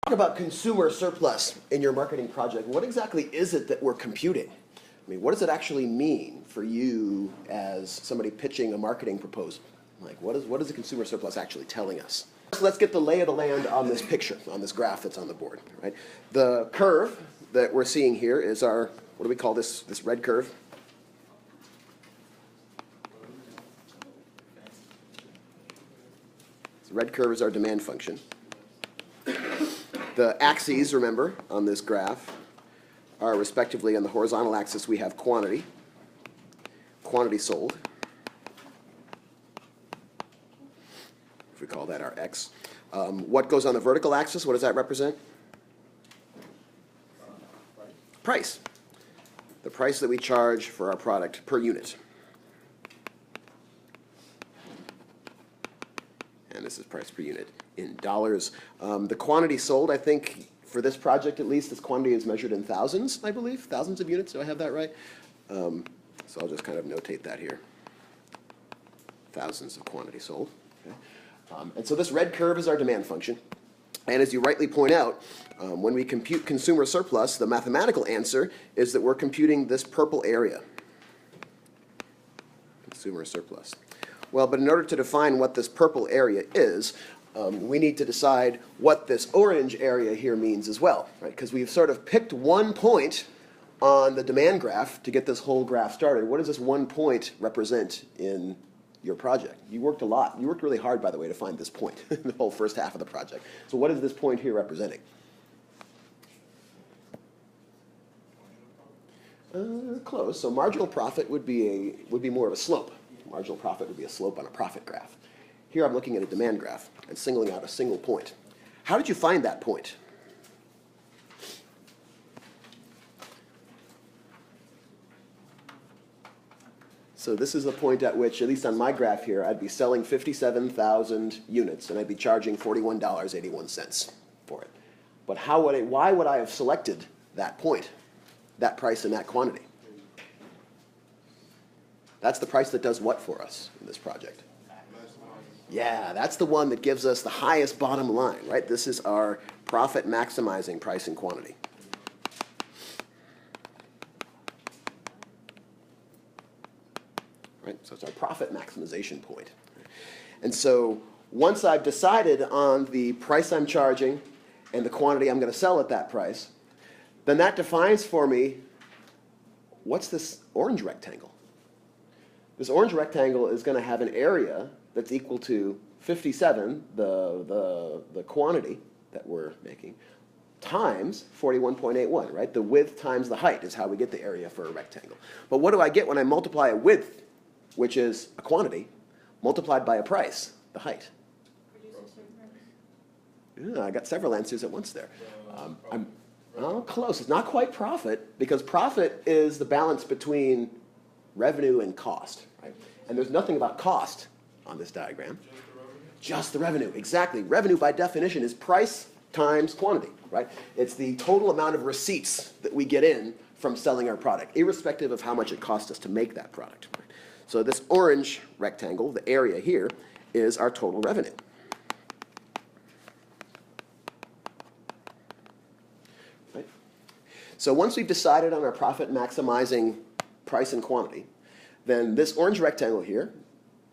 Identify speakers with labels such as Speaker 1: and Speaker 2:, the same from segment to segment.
Speaker 1: Talk about consumer surplus in your marketing project. What exactly is it that we're computing? I mean, what does it actually mean for you as somebody pitching a marketing proposal? Like, what is the consumer surplus actually telling us? So let's get the lay of the land on this picture, on this graph that's on the board. Right? The curve that we're seeing here is our, what do we call this red curve? The red curve is our demand function. The axes, remember, on this graph are respectively on the horizontal axis we have quantity sold, if we call that our X. What goes on the vertical axis, what does that represent? Price. The price that we charge for our product per unit. And this is price per unit in dollars. The quantity sold, I think, for this project at least, this quantity is measured in thousands, I believe. Thousands of units, do I have that right? So I'll just kind of notate that here. Thousands of quantity sold. Okay. And so this red curve is our demand function. And as you rightly point out, when we compute consumer surplus, the mathematical answer is that we're computing this purple area. Consumer surplus. Well, but in order to define what this purple area is, we need to decide what this orange area here means as well, right? Because we've sort of picked one point on the demand graph to get this whole graph started. What does this one point represent in your project? You worked a lot. You worked really hard, by the way, to find this point in the whole first half of the project. So what is this point here representing? Close. So marginal profit would be more of a slope. Marginal profit would be a slope on a profit graph. Here I'm looking at a demand graph and singling out a single point. How did you find that point? So this is the point at which, at least on my graph here, I'd be selling 57,000 units and I'd be charging $41.81 for it. But why would I have selected that point, that price and that quantity? That's the price that does what for us in this project? Yeah, that's the one that gives us the highest bottom line, right? This is our profit maximizing price and quantity. Right? So it's our profit maximization point. And so once I've decided on the price I'm charging and the quantity I'm going to sell at that price, then that defines for me what's this orange rectangle. This orange rectangle is going to have an area that's equal to 57, the quantity that we're making, times 41.81, right? The width times the height is how we get the area for a rectangle. But what do I get when I multiply a width, which is a quantity, multiplied by a price, the height? Yeah, I got several answers at once there. I'm close. It's not quite profit, because profit is the balance between revenue and cost, right? And there's nothing about cost on this diagram. Just the revenue, exactly. Revenue by definition is price times quantity, right? It's the total amount of receipts that we get in from selling our product, irrespective of how much it costs us to make that product. Right? So this orange rectangle, the area here, is our total revenue. Right? So once we've decided on our profit maximizing price and quantity, then this orange rectangle here,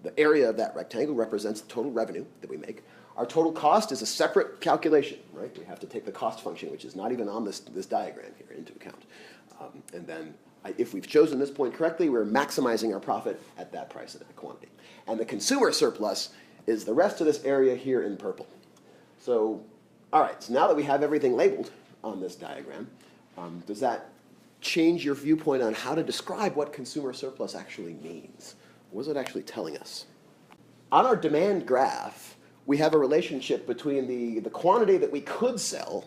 Speaker 1: the area of that rectangle represents the total revenue that we make. Our total cost is a separate calculation, right? We have to take the cost function, which is not even on this diagram here, into account. And then if we've chosen this point correctly, we're maximizing our profit at that price and that quantity. And the consumer surplus is the rest of this area here in purple. So, all right, so now that we have everything labeled on this diagram, does that change your viewpoint on how to describe what consumer surplus actually means? What is it actually telling us? On our demand graph, we have a relationship between the quantity that we could sell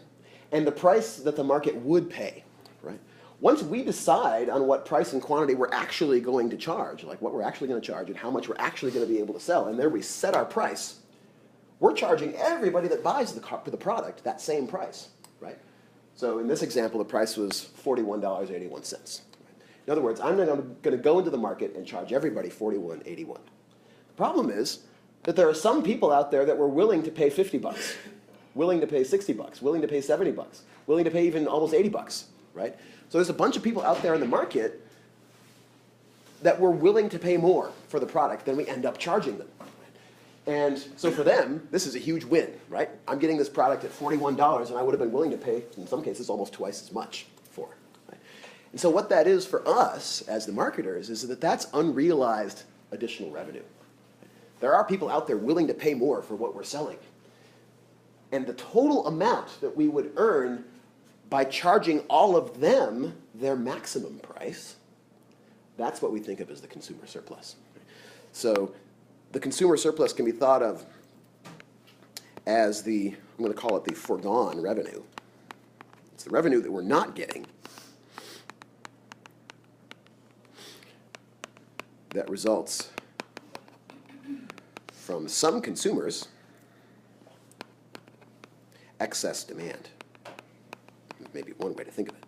Speaker 1: and the price that the market would pay, right? Once we decide on what price and quantity we're actually going to charge, like what we're actually going to charge and how much we're actually going to be able to sell, and there we set our price, we're charging everybody that buys the product that same price, right? So in this example, the price was $41.81. In other words, I'm going to go into the market and charge everybody $41.81. The problem is that there are some people out there that were willing to pay $50 willing to pay 60 bucks, willing to pay 70 bucks, willing to pay even almost 80 bucks, right? So there's a bunch of people out there in the market that were willing to pay more for the product than we end up charging them. And so for them, this is a huge win, right? I'm getting this product at $41, and I would have been willing to pay, in some cases, almost twice as much for it. Right? And so what that is for us as the marketers is that that's unrealized additional revenue. There are people out there willing to pay more for what we're selling. And the total amount that we would earn by charging all of them their maximum price, that's what we think of as the consumer surplus. So the consumer surplus can be thought of as the, I'm going to call it the foregone revenue. It's the revenue that we're not getting that results from some consumers' excess demand. Maybe one way to think of it.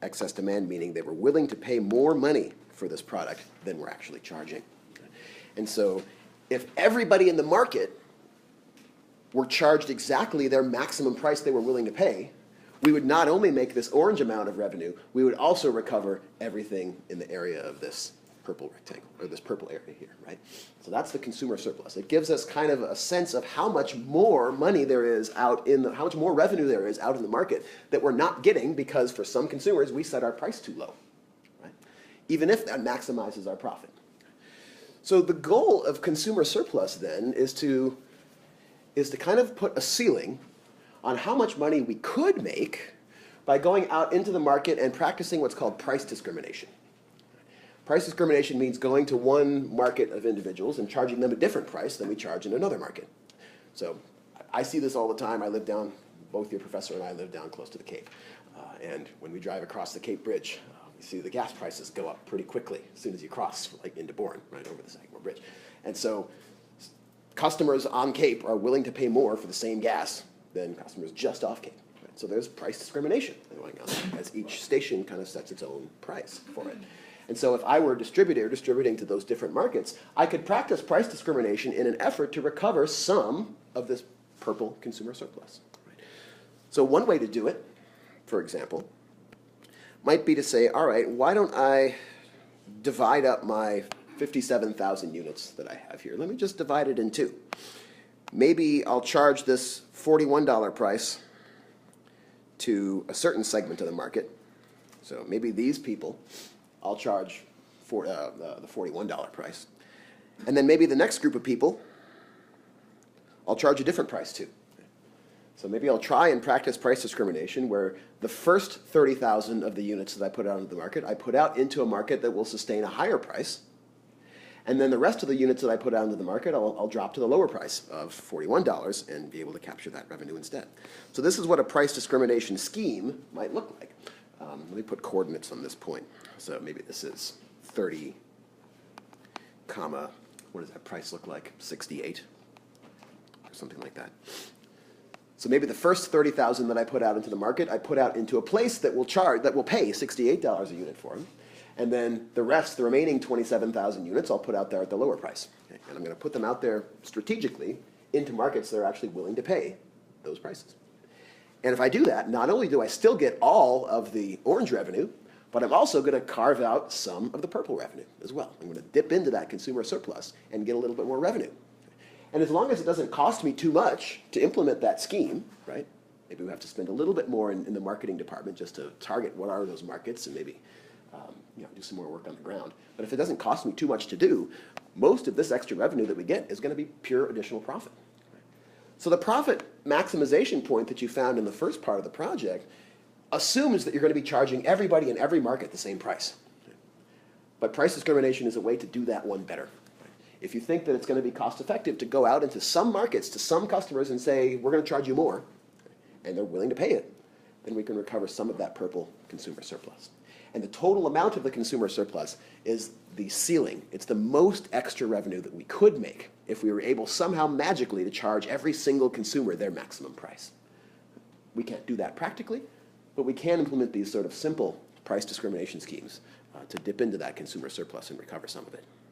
Speaker 1: Excess demand meaning they were willing to pay more money for this product than we're actually charging. And so if everybody in the market were charged exactly their maximum price they were willing to pay, we would not only make this orange amount of revenue, we would also recover everything in the area of this purple rectangle, or this purple area here, right? So that's the consumer surplus. It gives us kind of a sense of how much more money there is out in the, how much more revenue there is out in the market that we're not getting because for some consumers we set our price too low, right? Even if that maximizes our profit. So the goal of consumer surplus then is to kind of put a ceiling on how much money we could make by going out into the market and practicing what's called price discrimination. Price discrimination means going to one market of individuals and charging them a different price than we charge in another market. So I see this all the time. I live down, both your professor and I live down close to the Cape. And when we drive across the Cape Bridge, we see the gas prices go up pretty quickly as soon as you cross, like into Bourne, right over the Sagamore Bridge. And so customers on Cape are willing to pay more for the same gas than customers just off Cape. Right? So there's price discrimination going on as each station kind of sets its own price for it. And so if I were a distributor distributing to those different markets, I could practice price discrimination in an effort to recover some of this purple consumer surplus. Right? So one way to do it, for example, might be to say, all right, why don't I divide up my 57,000 units that I have here? Let me just divide it in two. Maybe I'll charge this $41 price to a certain segment of the market. So maybe these people I'll charge for the $41 price. And then maybe the next group of people, I'll charge a different price to. So maybe I'll try and practice price discrimination where the first 30,000 of the units that I put out into the market, I put out into a market that will sustain a higher price. And then the rest of the units that I put out into the market, I'll drop to the lower price of $41 and be able to capture that revenue instead. So this is what a price discrimination scheme might look like. Let me put coordinates on this point. So maybe this is 30, comma, what does that price look like? 68 or something like that. So maybe the first 30,000 that I put out into the market, I put out into a place that will pay $68 a unit for them. And then the rest, the remaining 27,000 units, I'll put out there at the lower price. Okay? And I'm going to put them out there strategically into markets that are actually willing to pay those prices. And if I do that, not only do I still get all of the orange revenue, but I'm also going to carve out some of the purple revenue as well. I'm going to dip into that consumer surplus and get a little bit more revenue. And as long as it doesn't cost me too much to implement that scheme, right? Maybe we have to spend a little bit more in the marketing department just to target what are those markets and maybe do some more work on the ground. But if it doesn't cost me too much to do, most of this extra revenue that we get is going to be pure additional profit. So the profit maximization point that you found in the first part of the project assumes that you're going to be charging everybody in every market the same price. But price discrimination is a way to do that one better. If you think that it's going to be cost effective to go out into some markets to some customers and say, we're going to charge you more, and they're willing to pay it, then we can recover some of that purple consumer surplus. And the total amount of the consumer surplus is the ceiling. It's the most extra revenue that we could make if we were able somehow magically to charge every single consumer their maximum price. We can't do that practically, but we can implement these sort of simple price discrimination schemes to dip into that consumer surplus and recover some of it.